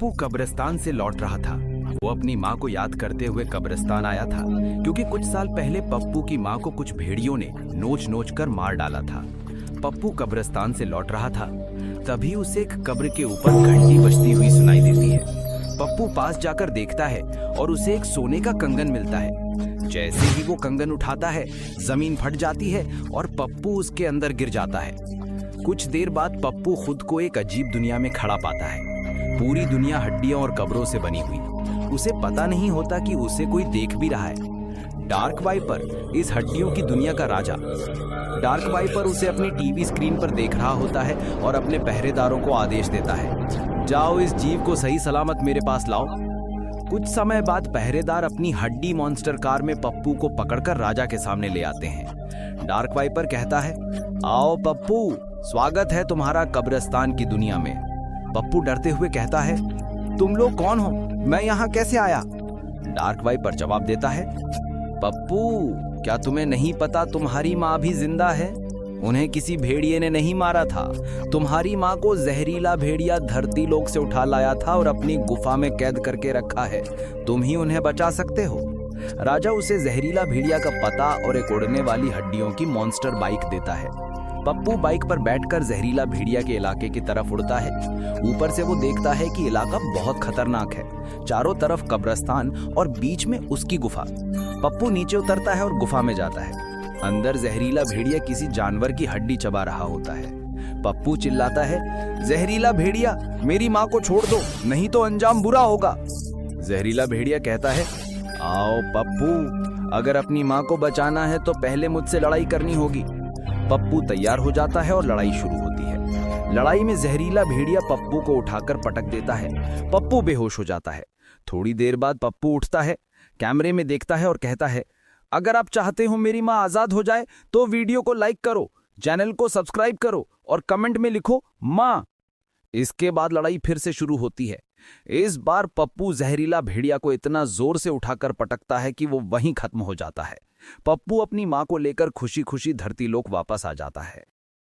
पप्पू कब्रिस्तान से लौट रहा था। वो अपनी माँ को याद करते हुए कब्रिस्तान आया था, क्योंकि कुछ साल पहले पप्पू की माँ को कुछ भेड़ियों ने नोच नोच कर मार डाला था। पप्पू कब्रिस्तान से लौट रहा था, तभी उसे एक कब्र के ऊपर घंटी बजती हुई सुनाई देती है। पप्पू पास जाकर देखता है और उसे एक सोने का कंगन मिलता है। जैसे ही वो कंगन उठाता है, जमीन फट जाती है और पप्पू उसके अंदर गिर जाता है। कुछ देर बाद पप्पू खुद को एक अजीब दुनिया में खड़ा पाता है। पूरी दुनिया हड्डियों और कब्रों से बनी हुई। उसे पता नहीं होता कि उसे कोई देख भी रहा है। डार्क वाइपर, इस हड्डियों की दुनिया का राजा। डार्क वाइपर उसे अपनी टीवी स्क्रीन पर देख रहा होता है और अपने पहरेदारों को आदेश देता है, जाओ इस जीव को सही सलामत मेरे पास लाओ। कुछ समय बाद पहरेदार अपनी हड्डी मॉन्स्टर कार में पप्पू को पकड़कर राजा के सामने ले आते हैं। डार्क वाइपर कहता है, आओ पप्पू, स्वागत है तुम्हारा कब्रिस्तान की दुनिया में। पप्पू डरते हुए कहता है, तुम लोग कौन हो? मैं यहाँ कैसे आया? डार्क वाइपर जवाब देता है, पप्पू, क्या तुम्हें नहीं पता तुम्हारी माँ भी जिंदा है? उन्हें किसी भेड़िए ने नहीं मारा था। तुम्हारी माँ को जहरीला भेड़िया धरती लोक से उठा लाया था और अपनी गुफा में कैद करके रखा है। तुम ही उन्हें बचा सकते हो। राजा उसे जहरीला भेड़िया का पता और एक उड़ने वाली हड्डियों की मॉन्स्टर बाइक देता है। पप्पू बाइक पर बैठकर जहरीला भेड़िया के इलाके की तरफ उड़ता है। ऊपर से वो देखता है कि इलाका बहुत खतरनाक है। चारों तरफ कब्रिस्तान और बीच में उसकी गुफा। पप्पू नीचे उतरता है और गुफा में जाता है। अंदर जहरीला भेड़िया किसी जानवर की हड्डी चबा रहा होता है। पप्पू चिल्लाता है, जहरीला भेड़िया, मेरी माँ को छोड़ दो, नहीं तो अंजाम बुरा होगा। जहरीला भेड़िया कहता है, आओ पप्पू, अगर अपनी माँ को बचाना है तो पहले मुझसे लड़ाई करनी होगी। पप्पू तैयार हो जाता है और लड़ाई शुरू होती है। लड़ाई में जहरीला भेड़िया पप्पू को उठाकर पटक देता है। पप्पू बेहोश हो जाता है। थोड़ी देर बाद पप्पू उठता है, कैमरे में देखता है और कहता है, अगर आप चाहते हो मेरी माँ आजाद हो जाए तो वीडियो को लाइक करो, चैनल को सब्सक्राइब करो और कमेंट में लिखो माँ। इसके बाद लड़ाई फिर से शुरू होती है। इस बार पप्पू जहरीला भेड़िया को इतना जोर से उठाकर पटकता है कि वो वहीं खत्म हो जाता है। पप्पू अपनी माँ को लेकर खुशी खुशी धरती लोक वापस आ जाता है।